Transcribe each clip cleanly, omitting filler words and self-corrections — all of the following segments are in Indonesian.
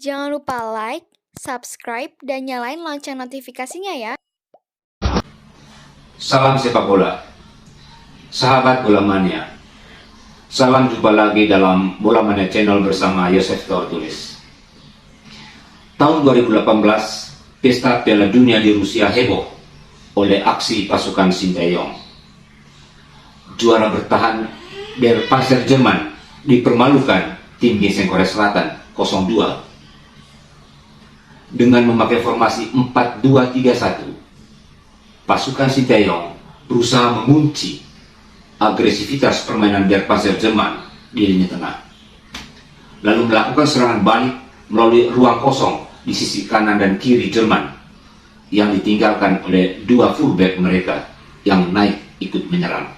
Jangan lupa like, subscribe, dan nyalain lonceng notifikasinya ya. Salam sepak bola, sahabat bola mania. Salam jumpa lagi dalam Bola Mania Channel bersama Yosef Tortulis. Tahun 2018, pesta Piala Dunia di Rusia heboh oleh aksi pasukan Sinteyong. Juara bertahan Der Panzer Jerman dipermalukan tim Ginseng Korea Selatan 0-2 dengan memakai formasi 4-2-3-1. Pasukan Sinteyong berusaha mengunci agresivitas permainan Der Panzer Jerman di lini tengah, lalu melakukan serangan balik melalui ruang kosong di sisi kanan dan kiri Jerman yang ditinggalkan oleh dua fullback mereka yang naik ikut menyerang.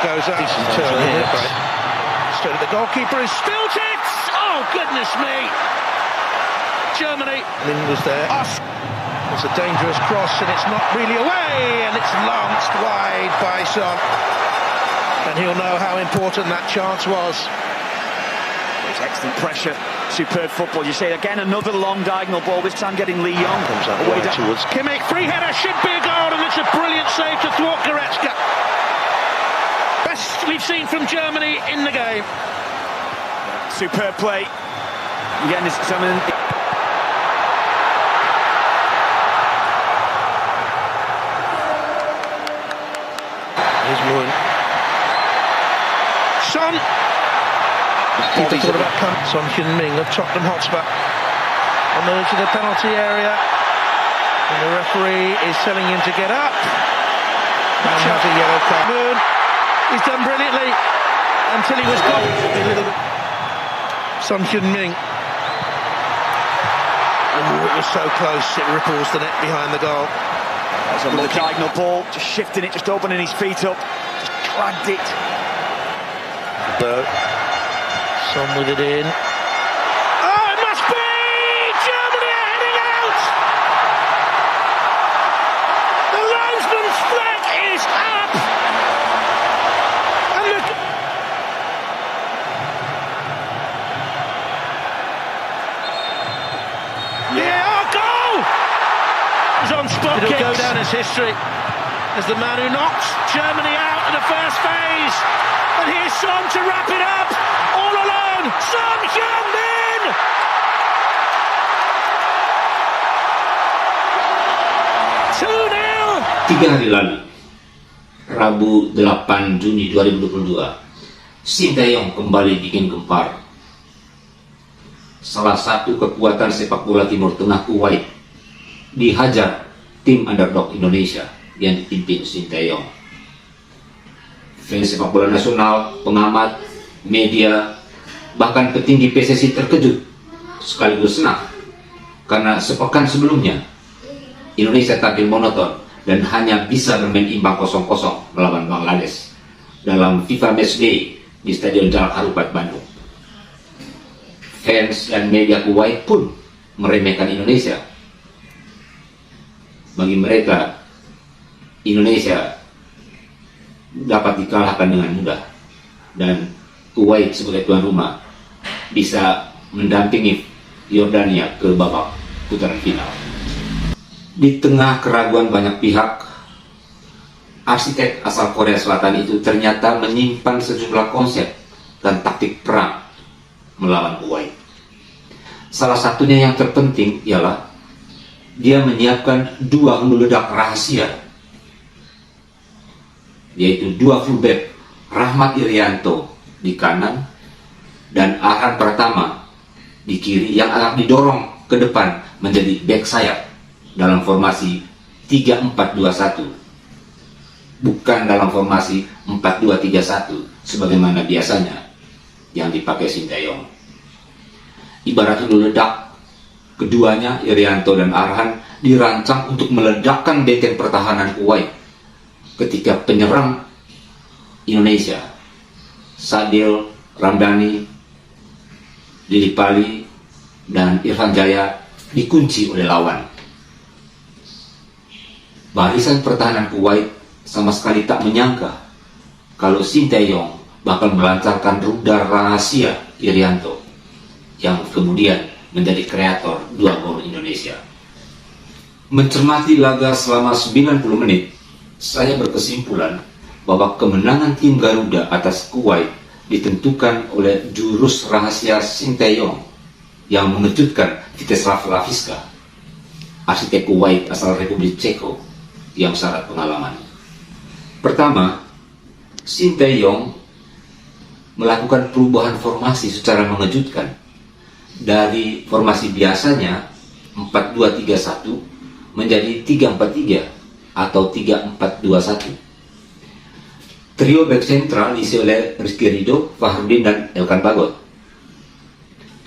Goes up. Turn here, straight at the goalkeeper, who spilled it! Oh, goodness me! Germany. Lin was there. It's a dangerous cross, and it's not really away, and it's lanced wide by Son. And he'll know how important that chance was. It's excellent pressure, superb football. You see again another long diagonal ball, this time getting Lee Young. Comes up away towards Kimmich. Free header should be a goal, and it's a brilliant save to thwart Goretzka. Best we've seen from Germany in the game. Superb play. Again, it's something. Here's Moon. Son. Thought about Son Heung-min of Tottenham Hotspur on the edge of the penalty area, and the referee is telling him to get up. And has a yellow card. Moon. He's done brilliantly until he was gone. Son Heung-min. Oh, it was so close, it ripples the net behind the goal. That's a diagonal ball, just shifting it, just opening his feet up, just dragged it. Bert. Son with it in. Oh, it must be! Germany are heading out! The linesman's flag is up! And look... Yeah, oh, goal! He's on spot. It'll go down as history as the man who knocked Germany out in the first phase. And here's Son to wrap it up, all alone. Son Heung-min! Tiga hari lalu, Rabu 8 Juni 2022, Sinteyong kembali bikin gempar. Salah satu kekuatan sepak bola Timur Tengah, Kuwait, dihajar tim underdog Indonesia yang dipimpin Sinteyong. Fans sepak bola nasional, pengamat, media, bahkan petinggi PSSI terkejut sekaligus senang karena sepekan sebelumnya Indonesia tampil monoton dan hanya bisa bermain imbang 0-0 melawan Bangladesh dalam FIFA Matchday di Stadion Jalak Harupat, Bandung. Fans dan media Kuwait pun meremehkan Indonesia. Bagi mereka, Indonesia dapat dikalahkan dengan mudah, dan Kuwait sebagai tuan rumah bisa mendampingi Yordania ke babak putaran final. Di tengah keraguan banyak pihak, arsitek asal Korea Selatan itu ternyata menyimpan sejumlah konsep dan taktik perang melawan Kuwait. Salah satunya yang terpenting ialah dia menyiapkan dua hulu ledak rahasia, yaitu dua fullback Rahmat Irianto di kanan dan Arhan Pratama di kiri yang akan didorong ke depan menjadi back sayap dalam formasi 3-4-2-1, bukan dalam formasi 4-2-3-1 sebagaimana biasanya yang dipakai Sinteyong. Ibarat hulu ledak, keduanya Irianto dan Arhan dirancang untuk meledakkan benteng pertahanan Kuwait ketika penyerang Indonesia Sadil, Ramdhani, Lili Pali, dan Irfan Jaya dikunci oleh lawan. Barisan pertahanan Kuwait sama sekali tak menyangka kalau Sinteyong bakal melancarkan rudal rahasia Irianto yang kemudian menjadi kreator 2 gol Indonesia. Mencermati laga selama 90 menit, saya berkesimpulan bahwa kemenangan tim Garuda atas Kuwait ditentukan oleh jurus rahasia Sinteyong yang mengejutkan Viteslav Laviska, arsitek Kuwait asal Republik Ceko yang syarat pengalaman. Pertama, Sinteyong melakukan perubahan formasi secara mengejutkan dari formasi biasanya 4-2-3-1 menjadi 3-4-3 atau 3-4-2-1. Trio back sentral diisi oleh Rizky Ridho, Fahrudin, dan Elkan Bagot.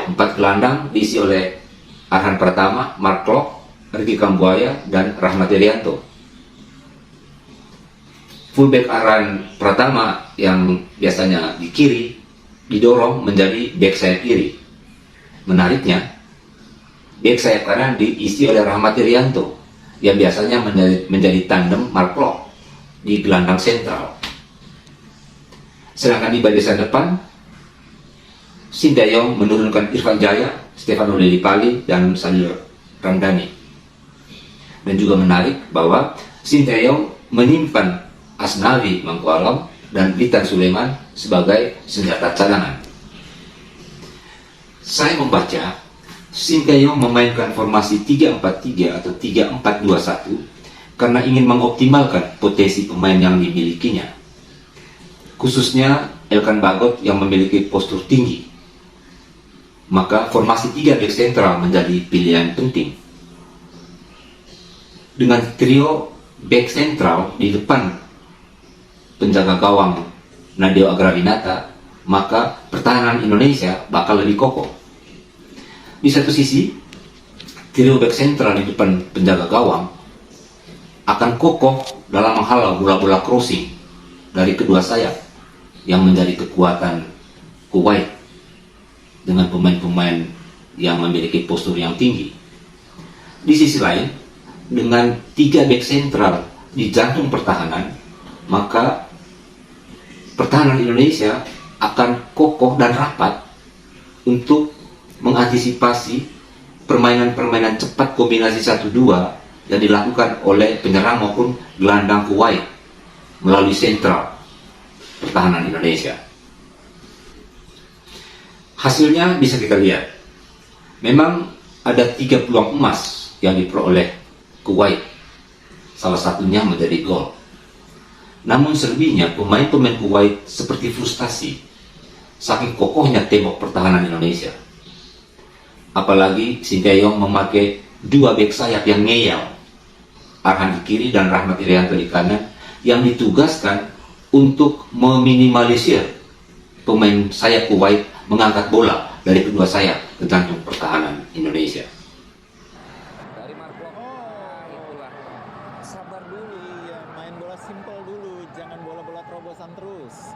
4 gelandang diisi oleh Arhan Pratama, Mark Klok, Ricky Kambuaya, dan Rahmat Irianto. Fullback Arhan Pratama yang biasanya di kiri didorong menjadi back sayap kiri. Menariknya, back sayap kanan diisi oleh Rahmat Irianto yang biasanya menjadi tandem Mark Klok di gelandang sentral. Sedangkan di barisan depan, Sinteyong menurunkan Irfan Jaya, Stefano Lillipali, dan Sadil Ramdhani. Dan juga menarik bahwa Sinteyong menyimpan Asnawi Mangkualam dan Witan Sulaiman sebagai senjata cadangan. Saya membaca Sinteyong memainkan formasi 3-4-3 atau 3-4-2-1 karena ingin mengoptimalkan potensi pemain yang dimilikinya, khususnya Elkan Bagot yang memiliki postur tinggi. Maka formasi 3 back sentral menjadi pilihan penting. Dengan trio back sentral di depan penjaga gawang Nadeo Agrawinata, maka pertahanan Indonesia bakal lebih kokoh. Di satu sisi, trio back sentral di depan penjaga gawang akan kokoh dalam menghalau bola-bola crossing dari kedua sayap yang menjadi kekuatan Kuwait dengan pemain-pemain yang memiliki postur yang tinggi. Di sisi lain, dengan 3 back sentral di jantung pertahanan, maka pertahanan Indonesia akan kokoh dan rapat untuk mengantisipasi permainan-permainan cepat kombinasi 1-2 yang dilakukan oleh penyerang maupun gelandang Kuwait melalui sentral pertahanan Indonesia. Hasilnya bisa kita lihat. Memang ada 3 peluang emas yang diperoleh Kuwait, salah satunya menjadi gol. Namun selebihnya pemain-pemain Kuwait seperti frustasi saking kokohnya tembok pertahanan Indonesia. Apalagi Sinteyong memakai 2 back sayap yang ngeyel, Arhan di kiri dan Rahmat Irianto di kanan, yang ditugaskan untuk meminimalisir pemain sayap Kuwait mengangkat bola dari kedua sayap ke jantung pertahanan Indonesia. Dari Marco. Itulah. Sabar dulu ya, main bola simpel dulu, jangan bola-bola terobosan terus.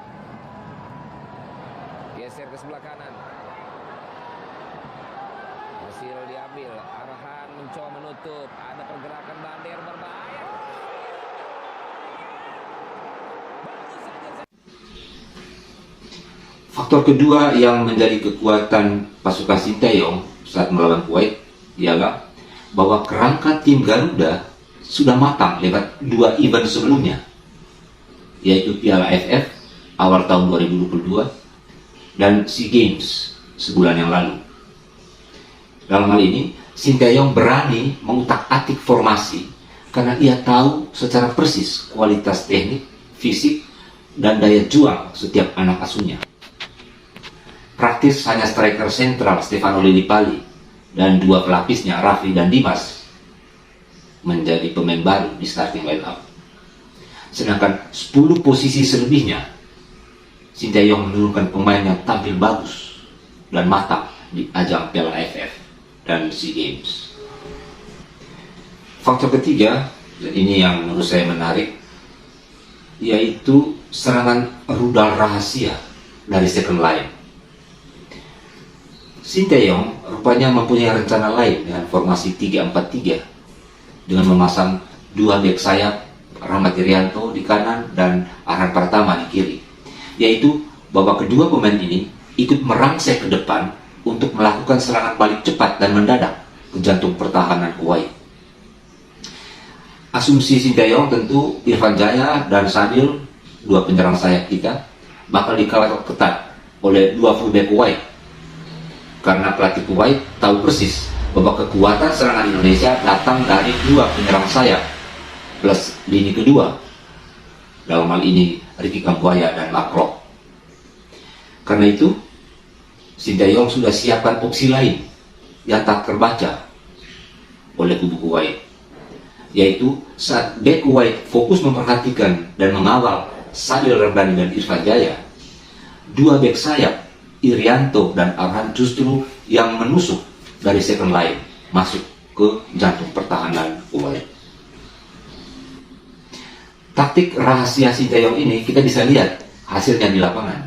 Geser ke sebelah kanan. Hasil diambil. Arhan mencoba menutup. Ada pergerakan Bander berbahaya. Faktor kedua yang menjadi kekuatan pasukan Sinteyong saat melawan Kuwait ialah bahwa kerangka tim Garuda sudah matang lewat 2 event sebelumnya, yaitu Piala AFF awal tahun 2022 dan SEA Games sebulan yang lalu. Dalam hal ini, Sinteyong berani mengutak-atik formasi karena ia tahu secara persis kualitas teknik, fisik, dan daya juang setiap anak asuhnya. praktis hanya striker sentral Stefano Lillipali dan dua pelapisnya Rafli dan Dimas menjadi pemain baru di starting line up. Sedangkan 10 posisi selebihnya Sinteyong menurunkan pemain yang tampil bagus dan matang di ajang Piala AFF dan SEA Games. Faktor ketiga, dan ini yang menurut saya menarik, yaitu serangan rudal rahasia dari second line. Sinteyong rupanya mempunyai rencana lain dengan formasi 3-4-3 dengan memasang dua bek sayap, Rahmat Irianto di kanan dan Arhan Pratama di kiri, yaitu bahwa kedua pemain ini ikut merangsek ke depan untuk melakukan serangan balik cepat dan mendadak ke jantung pertahanan Kuwait. Asumsi Sinteyong tentu Irfan Jaya dan Sadil, dua penyerang sayap kita, bakal dikawal ketat oleh dua fullback Kuwait, karena pelatih Kuwait tahu persis bahwa kekuatan serangan Indonesia datang dari dua penyerang sayap plus lini kedua, dalam hal ini Ricky Kambuaya dan Mark. Karena itu Sinteyong sudah siapkan opsi lain yang tak terbaca oleh kubu Kuwait, yaitu saat bek Kuwait fokus memperhatikan dan mengawal Sadil Ramdhani dan Irfan Jaya, dua bek sayap Irianto dan Arhan justru yang menusuk dari second line masuk ke jantung pertahanan Kuwait. Taktik rahasia Sinteyong ini kita bisa lihat hasilnya di lapangan.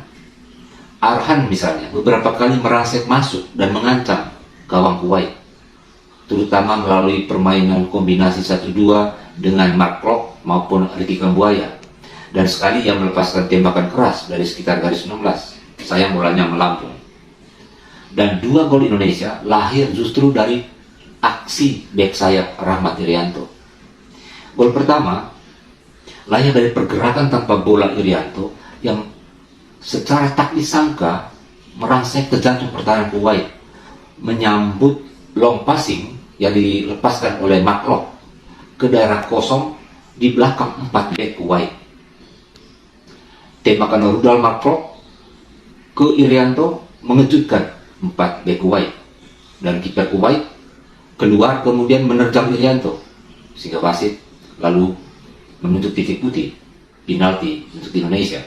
Arhan misalnya beberapa kali merangsek masuk dan mengancam gawang Kuwait, terutama melalui permainan kombinasi 1-2 dengan Mark Klok maupun Ricky Kambuaya, dan sekali ia melepaskan tembakan keras dari sekitar garis 16. Sayang bolanya melambung. Dan dua gol Indonesia lahir justru dari aksi bek sayap Rahmat Irianto. Gol pertama lahir dari pergerakan tanpa bola Irianto yang secara tak disangka merangsek ke jantung pertahanan Kuwait, menyambut long passing yang dilepaskan oleh Mark ke daerah kosong di belakang 4 bek Kuwait. Tembakan rudal Mark ke Irianto mengejutkan 4 bek Kuwait, dan kiper Kuwait keluar kemudian menerjang Irianto sehingga wasit lalu menunjuk titik putih, penalti untuk Indonesia.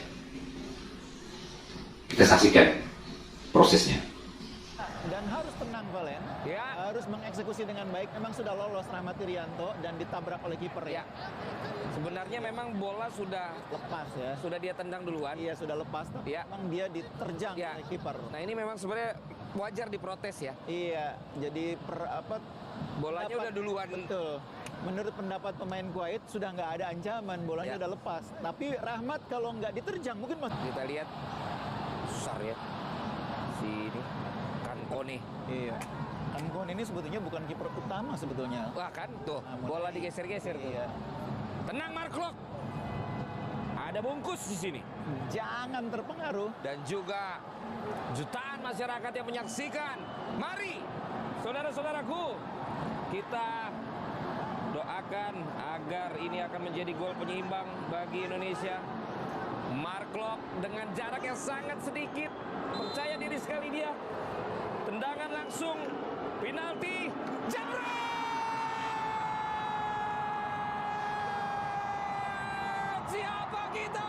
Kita saksikan prosesnya. Dan harus tenang Valen, harus mengeksekusi dengan baik. Memang sudah lolos Rahmat Irianto dan ditabrak oleh kiper ya. Sebenarnya memang bola sudah Lepas ya. sudah dia tendang duluan. Iya sudah lepas, tapi memang dia diterjang oleh kiper. Nah ini memang sebenarnya wajar diprotes ya. Iya, jadi Bolanya udah duluan. Betul. Menurut pendapat pemain Kuwait sudah nggak ada ancaman, bolanya udah lepas. Tapi Rahmat kalau nggak diterjang mungkin Kita lihat besar ya si ini Kankone. Iya. Kankone ini sebetulnya bukan kiper utama sebetulnya. Wah kan tuh bola digeser-geser tuh. Iya. Tenang Mark Klok. Ada bungkus di sini. Jangan terpengaruh. Dan juga jutaan masyarakat yang menyaksikan. Mari saudara-saudaraku, kita doakan agar ini akan menjadi gol penyeimbang bagi Indonesia. Mark Klok dengan jarak yang sangat sedikit, percaya diri sekali dia. Tendangan langsung, penalti, jebret! Siapa kita?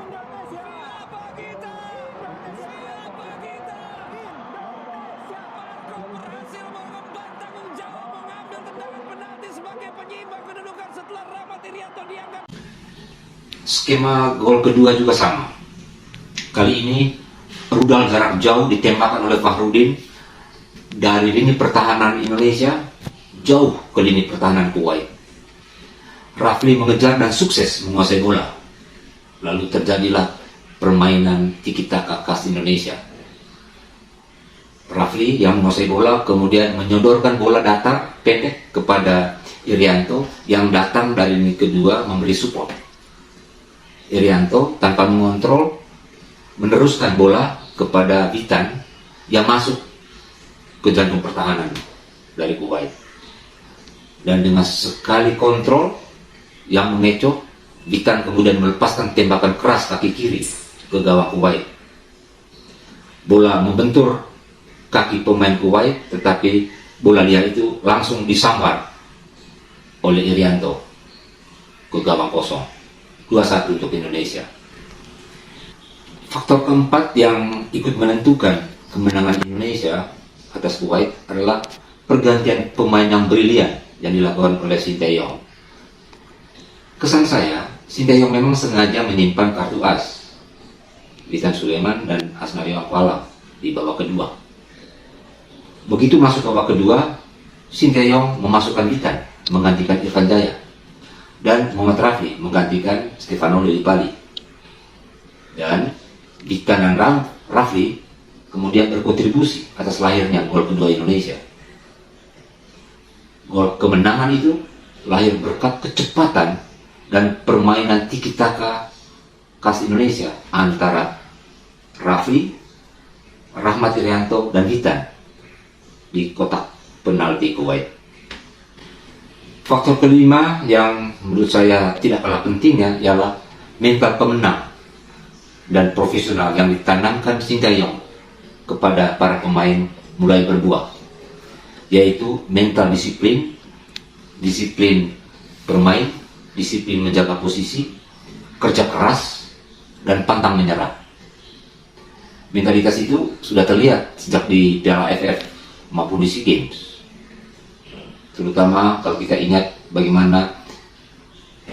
Indonesia! Siapa kita? Indonesia! Siapa kita? Indonesia! Mark Klok berhasil mengemban tanggung jawab mengambil tendangan penalti sebagai penyeimbang kedudukan setelah Rahmat Irianto dianggap. Skema gol kedua juga sama. Kali ini rudal jarak jauh ditembakkan oleh Fahrudin dari lini pertahanan Indonesia jauh ke lini pertahanan Kuwait. Rafli mengejar dan sukses menguasai bola. Lalu terjadilah permainan tiki-taka khas Indonesia. Rafli yang menguasai bola kemudian menyodorkan bola datar pendek kepada Irianto yang datang dari lini kedua memberi support. Irianto tanpa mengontrol meneruskan bola kepada Witan yang masuk ke jantung pertahanan dari Kuwait. Dan dengan sekali kontrol yang mengecoh, Witan kemudian melepaskan tembakan keras kaki kiri ke gawang Kuwait. Bola membentur kaki pemain Kuwait, tetapi bola liar itu langsung disambar oleh Irianto ke gawang kosong. 2-1 untuk Indonesia. Faktor keempat yang ikut menentukan kemenangan Indonesia atas Kuwait adalah pergantian pemain yang brilian yang dilakukan oleh Sinteyong. Kesan saya, Sinteyong memang sengaja menyimpan kartu as Witan Sulaiman dan Asnawi Akwala di babak kedua. Begitu masuk babak kedua, Sinteyong memasukkan Witan menggantikan Irfan Jaya dan Muhammad Rafi menggantikan Stefano Lillipali. Dan di kanan Rafi kemudian berkontribusi atas lahirnya gol kedua Indonesia. Gol kemenangan itu lahir berkat kecepatan dan permainan tiki-taka khas Indonesia antara Rafi, Rahmat Irianto, dan Witan di kotak penalti Kuwait. Faktor kelima yang menurut saya tidak kalah pentingnya ialah mental pemenang dan profesional yang ditanamkan Sinteyong kepada para pemain mulai berbuah, yaitu mental disiplin, disiplin bermain, disiplin menjaga posisi, kerja keras, dan pantang menyerah. Mentalitas itu sudah terlihat sejak di Piala AFF maupun di SEA Games. Terutama kalau kita ingat bagaimana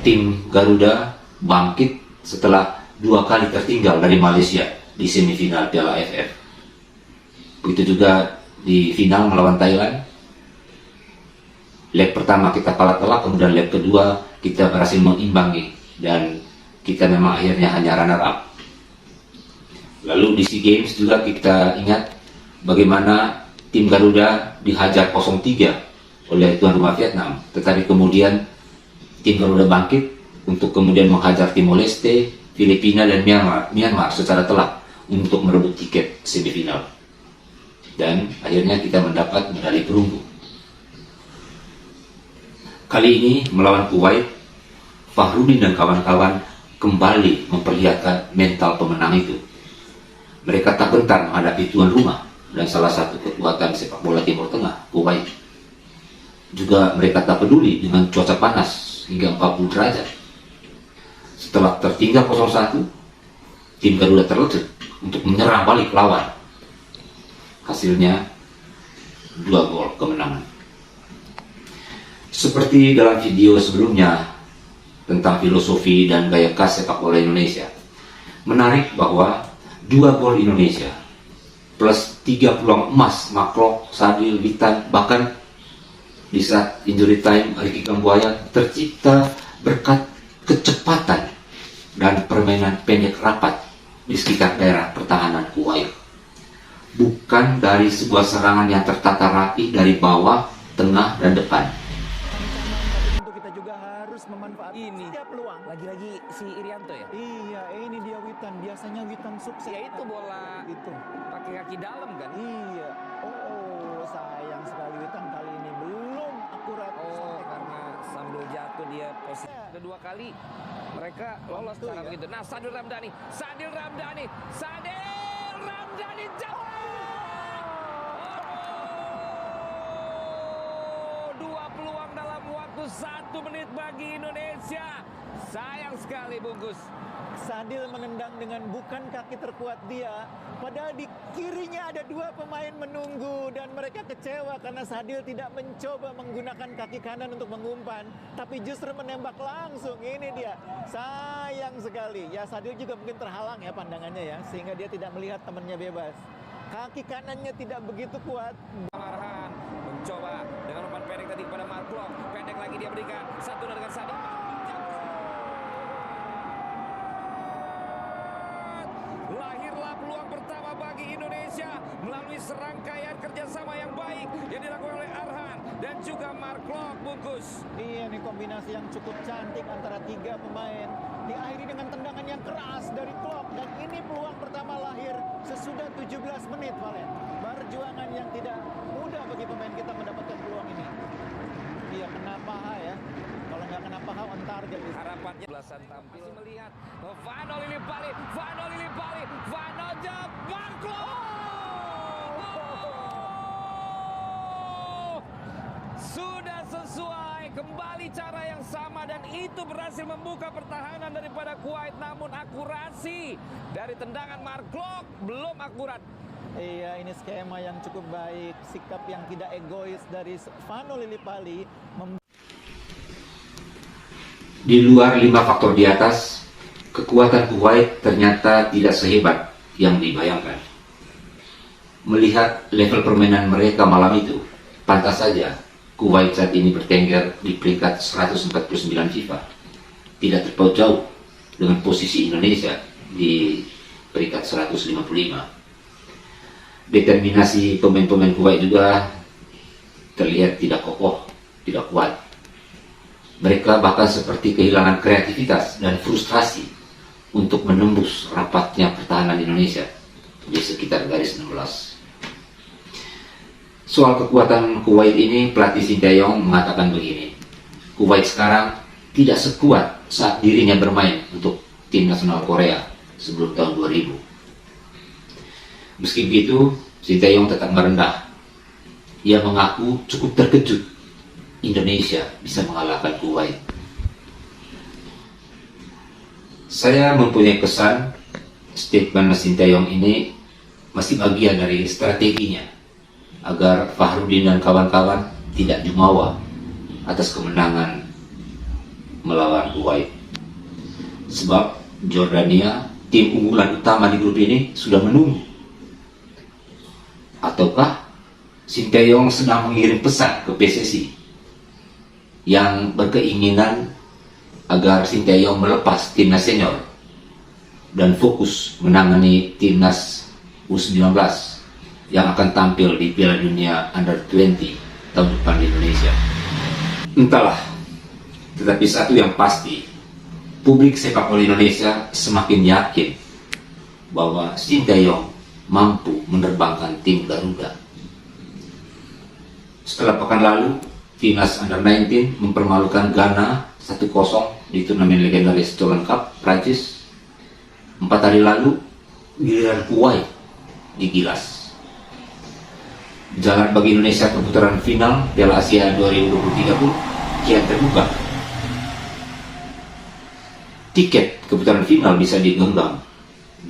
tim Garuda bangkit setelah 2 kali tertinggal dari Malaysia di semifinal Piala AFF. Begitu juga di final melawan Thailand. Leg pertama kita kalah telak, kemudian leg kedua kita berhasil mengimbangi dan kita memang akhirnya hanya runner up. Lalu di SEA Games juga kita ingat bagaimana tim Garuda dihajar 0-3 oleh tuan rumah Vietnam, tetapi kemudian tim Garuda bangkit untuk kemudian menghajar Timor Leste, Filipina, dan Myanmar secara telak untuk merebut tiket semifinal. Dan akhirnya kita mendapat medali perunggu. Kali ini melawan Kuwait, Fahrudin dan kawan-kawan kembali memperlihatkan mental pemenang itu. Mereka tak gentar menghadapi tuan rumah dan salah satu kekuatan sepak bola Timur Tengah, Kuwait. Juga mereka tak peduli dengan cuaca panas hingga 40 derajat. Setelah tertinggal 0-1, tim Garuda terlecut untuk menyerang balik lawan. Hasilnya 2 gol kemenangan. Seperti dalam video sebelumnya tentang filosofi dan gaya khas sepak bola Indonesia, menarik bahwa 2 gol Indonesia plus 3 peluang emas Mark, Sadil, Witan, bahkan di saat injury time Ricky Kambuaya tercipta berkat kecepatan dan permainan pendek rapat di sekitar daerah pertahanan Kuwait. Bukan dari sebuah serangan yang tertata rapi dari bawah, tengah, dan depan. Tentu kita juga harus memanfaatkan setiap peluang. Lagi-lagi si Irianto ya? Iya, ini dia Witan. Biasanya Witan sukses. Ya itu bola itu. pakai kaki dalam kan? Iya. Oh, sayang sekali Witan kali ini belum akurat. Oh, karena sambil jatuh dia posisi kedua kali mereka lolos cara begitu. Nah, Sadil Ramdhani jauh. Dua peluang dalam waktu 1 menit bagi Indonesia. Sayang sekali bungkus. Sadil menendang dengan bukan kaki terkuat dia. Padahal di kirinya ada 2 pemain menunggu dan mereka kecewa karena Sadil tidak mencoba menggunakan kaki kanan untuk mengumpan, tapi justru menembak langsung. Ini dia. Sayang sekali. Ya Sadil juga mungkin terhalang ya pandangannya ya, sehingga dia tidak melihat temannya bebas. Kaki kanannya tidak begitu kuat. Arhan mencoba dengan umpan pendek tadi kepada Mark. Pendek lagi dia berikan. Satu dengan Sadil. Lahirlah peluang pertama bagi Indonesia melalui serangkaian kerjasama yang baik yang dilakukan oleh Arhan dan juga Mark bungkus. Iya nih kombinasi yang cukup cantik antara 3 pemain. Diakhiri dengan tendangan yang keras dari Klok. Dan ini peluang pertama lahir sesudah 17 menit, Valen. Perjuangan yang tidak mudah bagi pemain kita mendapatkan peluang ini. Iya, kena paha ya. Kalau nggak kena paha somehow on target. Harapannya belasan tampil masih melihat Vano Lili Bali, Vano jebak gol! Sudah sesuai, kembali cara yang sama dan itu berhasil membuka pertahanan daripada Kuwait, namun akurasi dari tendangan Mark Klok belum akurat. Iya, ini skema yang cukup baik, sikap yang tidak egois dari Vano Lillipali. Di luar 5 faktor di atas, kekuatan Kuwait ternyata tidak sehebat yang dibayangkan. Melihat level permainan mereka malam itu, pantas saja Kuwait saat ini bertengger di peringkat 149 FIFA. Tidak terpaut jauh dengan posisi Indonesia di peringkat 155. Determinasi pemain-pemain Kuwait juga terlihat tidak kokoh, tidak kuat. Mereka bahkan seperti kehilangan kreativitas dan frustrasi untuk menembus rapatnya pertahanan Indonesia di sekitar garis 16. Soal kekuatan Kuwait ini, pelatih Sinteyong mengatakan begini, Kuwait sekarang tidak sekuat saat dirinya bermain untuk tim nasional Korea sebelum tahun 2000. Meski begitu, Sinteyong tetap merendah. Ia mengaku cukup terkejut Indonesia bisa mengalahkan Kuwait. Saya mempunyai kesan statement Sinteyong ini masih bagian dari strateginya agar Fahrudin dan kawan-kawan tidak jumawa atas kemenangan melawan Kuwait. Sebab Jordania, tim unggulan utama di grup ini, sudah menunggu. Ataukah Sinteyong sedang mengirim pesan ke PSSI yang berkeinginan agar Sinteyong melepas timnas senior dan fokus menangani timnas U19 yang akan tampil di Piala Dunia Under-20 tahun depan di Indonesia. Entahlah, tetapi satu yang pasti, publik sepak bola Indonesia semakin yakin bahwa Sinteyong mampu menerbangkan tim Garuda. Setelah pekan lalu, timnas Under-19 mempermalukan Ghana 1-0 di turnamen legendaris Stolen Cup, Prancis. 4 hari lalu, giliran Kuwait digilas. Jalan bagi Indonesia ke putaran final Piala Asia 2023 pun kian terbuka. Tiket ke putaran final bisa digenggam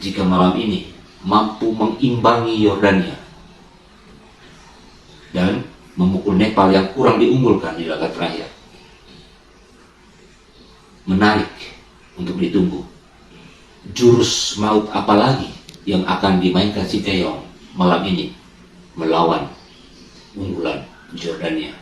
jika malam ini mampu mengimbangi Yordania dan memukul Nepal yang kurang diunggulkan di laga terakhir. Menarik untuk ditunggu. Jurus maut apa lagi yang akan dimainkan Sinteyong malam ini melawan unggulan Jordania.